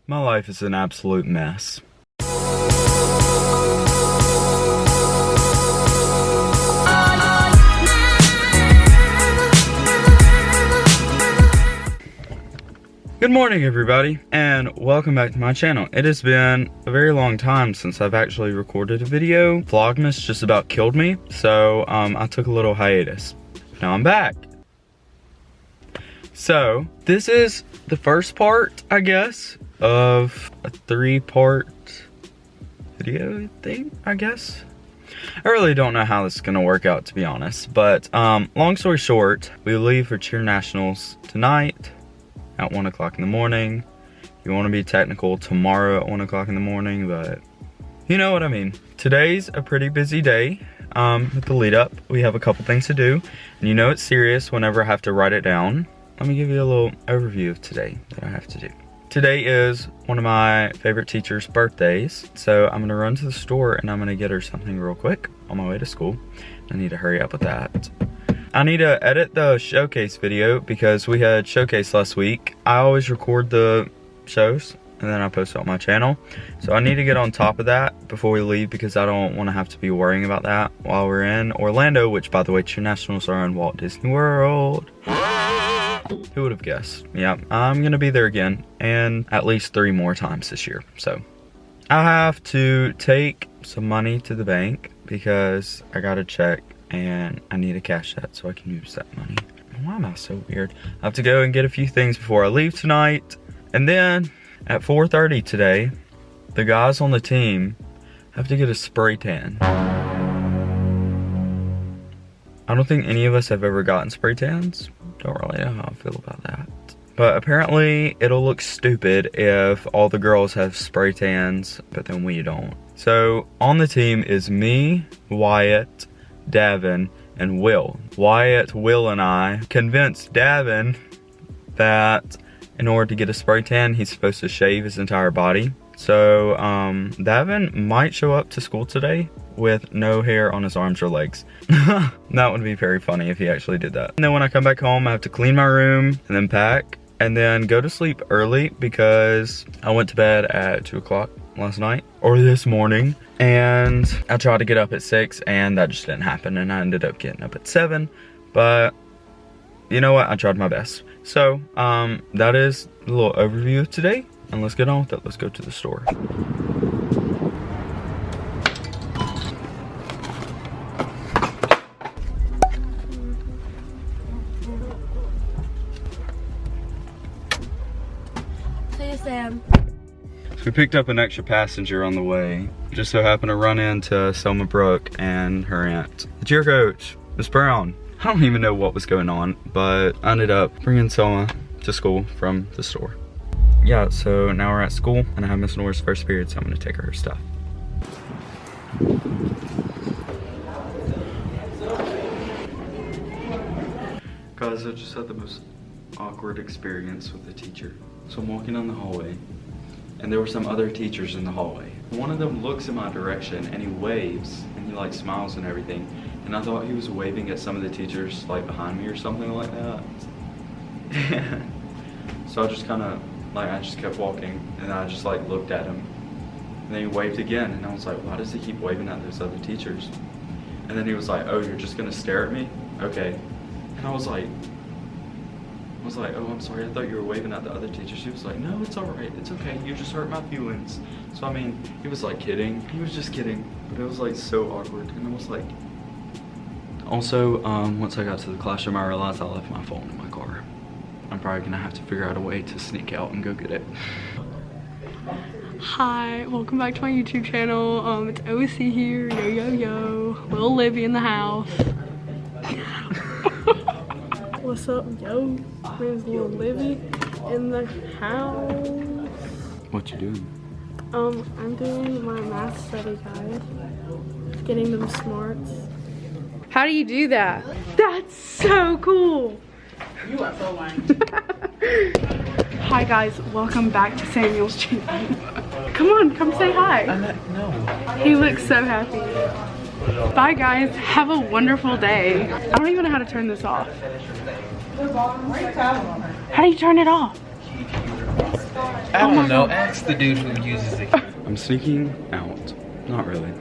My life is an absolute mess. Good morning everybody, and welcome back to my channel. It has been a very long time since I've actually recorded a video. Vlogmas just about killed me, so I took a little hiatus. Now I'm back. So, this is the first part, I guess, of a 3-part video thing, I guess. I really don't know how this is gonna work out, to be honest, but long story short, we leave for cheer nationals tonight at 1 o'clock in the morning. If you want to be technical, tomorrow at 1 o'clock in the morning, but you know what I mean. Today's a pretty busy day with the lead up. We have a couple things to do, and you know it's serious whenever I have to write it down. Let me give you a little overview of today that I have to do. Today is one of my favorite teacher's birthdays, so I'm gonna run to the store and I'm gonna get her something real quick on my way to school. I need to hurry up with that. I need to edit the showcase video because we had showcase last week. I always record the shows and then I post it on my channel. So I need to get on top of that before we leave because I don't want to have to be worrying about that while we're in Orlando, which by the way, cheer nationals are in Walt Disney World. Who would have guessed? Yeah, I'm gonna be there again and at least 3 more times this year. So I have to take some money to the bank because I got a check and I need to cash that so I can use that money. Why am I so weird? I have to go and get a few things before I leave tonight. And then at 4:30 today, the guys on the team have to get a spray tan. I don't think any of us have ever gotten spray tans. Don't really know how I feel about that. But apparently it'll look stupid if all the girls have spray tans, but then we don't. So on the team is me, Wyatt, Davin, and Will. Wyatt, Will, and I convinced Davin that in order to get a spray tan, he's supposed to shave his entire body. So, Davin might show up to school today with no hair on his arms or legs. That would be very funny if he actually did that. And then when I come back home, I have to clean my room and then pack and then go to sleep early because I went to bed at 2 o'clock last night or this morning. And I tried to get up at 6 and that just didn't happen and I ended up getting up at 7, but you know what, I tried my best. So that is a little overview of today and let's get on with it. Let's go to the store. See you, Sam. So we picked up an extra passenger on the way. Just so happened to run into Selma Brooke and her aunt. The cheer coach, Miss Brown. I don't even know what was going on, but I ended up bringing Selma to school from the store. Yeah, so now we're at school and I have Miss Nora's first period, so I'm gonna take her stuff. Guys, I just had the most awkward experience with the teacher. So I'm walking down the hallway and there were some other teachers in the hallway. One of them looks in my direction and he waves and he like smiles and everything. And I thought he was waving at some of the teachers like behind me or something like that. So I just kind of like, I just kept walking and I just like looked at him. And then he waved again and I was like, why does he keep waving at those other teachers? And then he was like, oh, you're just gonna stare at me? Okay. And I was like, oh, I'm sorry, I thought you were waving at the other teachers. He was like, no, it's all right, it's okay, you just hurt my feelings. So I mean, he was like kidding, he was just kidding, but it was like so awkward. And I was like, also, once I got to the classroom, I realized I left my phone in my car. I'm probably gonna have to figure out a way to sneak out and go get it. Hi, welcome back to my YouTube channel. It's OC here, yo. Little Livy in the house. What's up, yo? There's little Livy in the house. What you doing? I'm doing my math study, guys. Getting them smarts. How do you do that? That's so cool. You are so lame. Hi guys, welcome back to Samuel's channel. Come on, come say hi. No. He looks so happy. Bye guys, have a wonderful day. I don't even know how to turn this off. How do you turn it off? I don't know. Ask the dude who uses it. I'm sneaking out. Not really.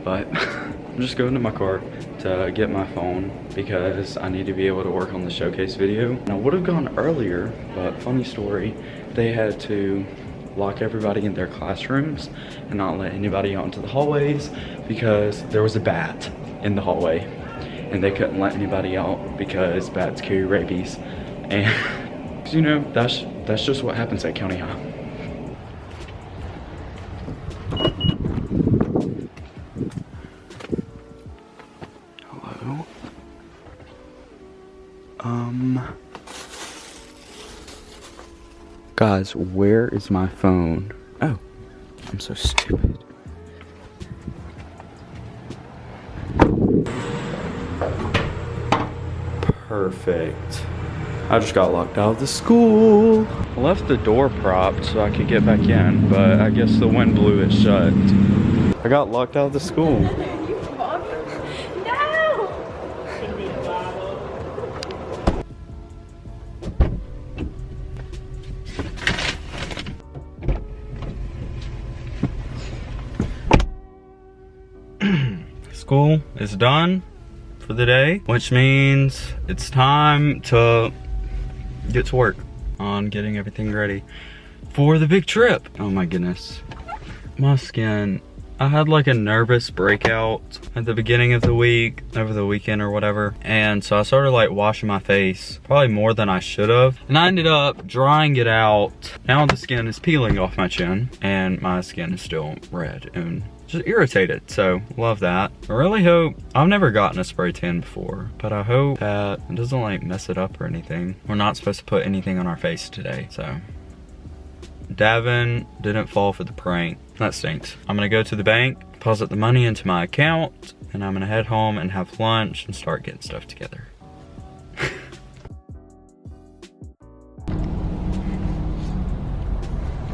But I'm just going to my car to get my phone because I need to be able to work on the showcase video. And I would have gone earlier, but funny story, they had to lock everybody in their classrooms and not let anybody out into the hallways because there was a bat in the hallway and they couldn't let anybody out because bats carry rabies. And you know, that's just what happens at County High. Hello? Guys, where is my phone? Oh, I'm so stupid. Perfect. I just got locked out of the school. I left the door propped so I could get back in, but I guess the wind blew it shut. I got locked out of the school. School is done for the day, which means it's time to get to work on getting everything ready for the big trip. Oh my goodness. My skin, I had like a nervous breakout at the beginning of the week, over the weekend or whatever. And so I started like washing my face, probably more than I should have. And I ended up drying it out. Now the skin is peeling off my chin and my skin is still red and just irritated, so love that. I really hope, I've never gotten a spray tan before, but I hope that it doesn't like mess it up or anything. We're not supposed to put anything on our face today, so. Davin didn't fall for the prank. That stinks. I'm gonna go to the bank, deposit the money into my account, and I'm gonna head home and have lunch and start getting stuff together.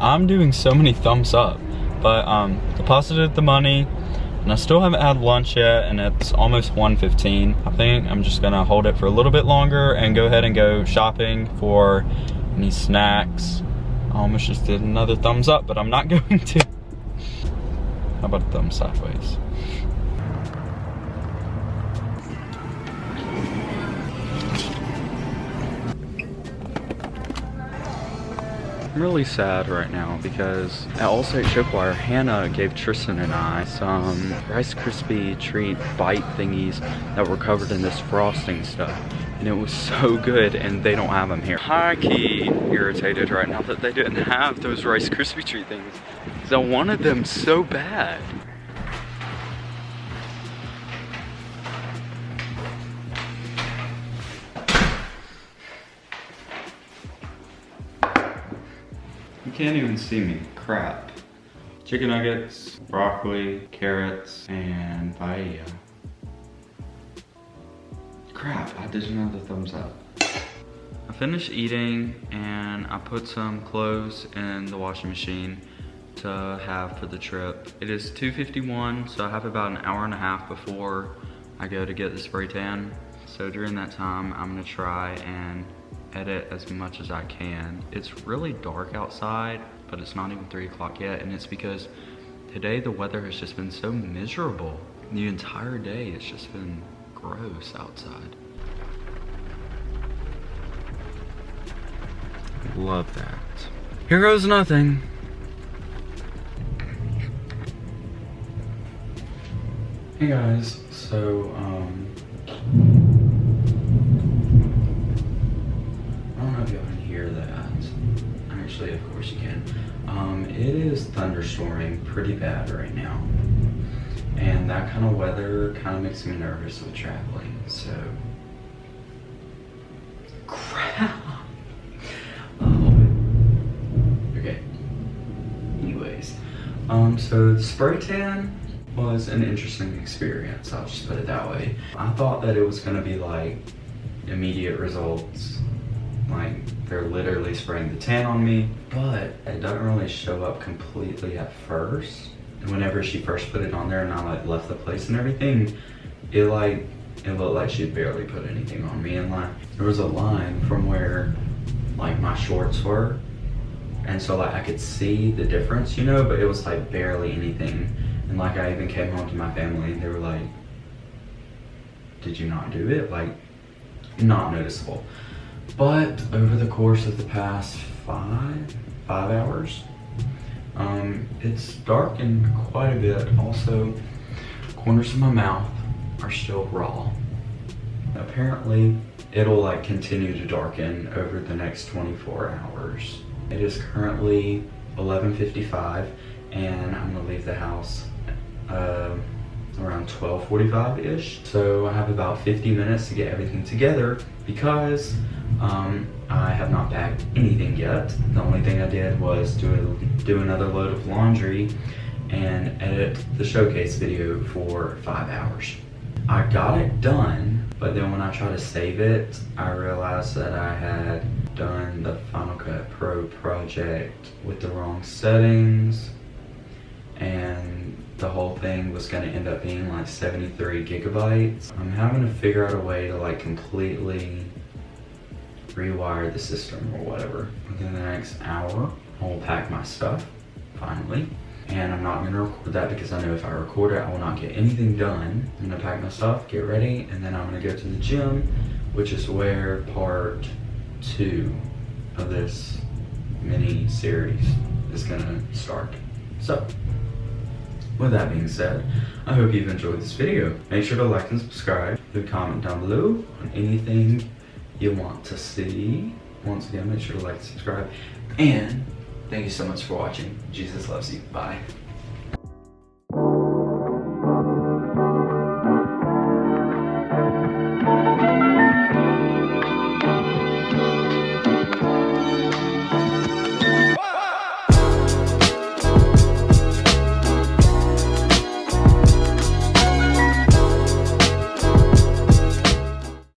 I'm doing so many thumbs up. But deposited the money and I still haven't had lunch yet and it's almost 1:15. I think I'm just gonna hold it for a little bit longer and go ahead and go shopping for any snacks. I almost just did another thumbs up, but I'm not going to. How about a thumb sideways? I'm really sad right now because at Allstate Showchoir, Hannah gave Tristan and I some Rice Krispie treat bite thingies that were covered in this frosting stuff. And it was so good and they don't have them here. High-key irritated right now that they didn't have those Rice Krispie treat things because I wanted them so bad. You can't even see me. Crap. Chicken nuggets, broccoli, carrots, and paella. Crap, I did another thumbs up. I finished eating and I put some clothes in the washing machine to have for the trip. It is 2:51, so I have about an hour and a half before I go to get the spray tan. So during that time, I'm gonna try and edit as much as I can. It's really dark outside, but it's not even 3 o'clock yet, and it's because today the weather has just been so miserable. The entire day it's just been gross outside. Love that. Here goes nothing. Hey guys, so I don't know if y'all can hear that. Actually, of course you can. It is thunderstorming pretty bad right now. And that kind of weather kind of makes me nervous with traveling, so. Crap! Oh. Okay. Anyways. So the spray tan was an interesting experience, I'll just put it that way. I thought that it was gonna be like immediate results. Like they're literally spraying the tan on me, but it doesn't really show up completely at first. And whenever she first put it on there and I like left the place and everything, it looked like she barely put anything on me. And like there was a line from where like my shorts were And so like I could see the difference, you know, but it was like barely anything. And like I even came home to my family and they were like, did you not do it? Like, not noticeable. But over the course of the past five hours, it's darkened quite a bit. Also, corners of my mouth are still raw. Apparently, it'll like continue to darken over the next 24 hours. It is currently 11:55 and I'm gonna leave the house around 12:45-ish. So I have about 50 minutes to get everything together because I have not packed anything yet. The only thing I did was do another load of laundry and edit the showcase video for 5 hours. I got it done, but then when I tried to save it, I realized that I had done the Final Cut Pro project with the wrong settings, and the whole thing was gonna end up being like 73 gigabytes. I'm having to figure out a way to like completely rewire the system or whatever. Within the next hour, I'll pack my stuff, finally. And I'm not gonna record that because I know if I record it, I will not get anything done. I'm gonna pack my stuff, get ready, and then I'm gonna go to the gym, which is where part 2 of this mini series is gonna start. So, with that being said, I hope you've enjoyed this video. Make sure to like and subscribe. Leave a comment down below on anything you want to see. Once again, make sure to like and subscribe. And thank you so much for watching. Jesus loves you. Bye.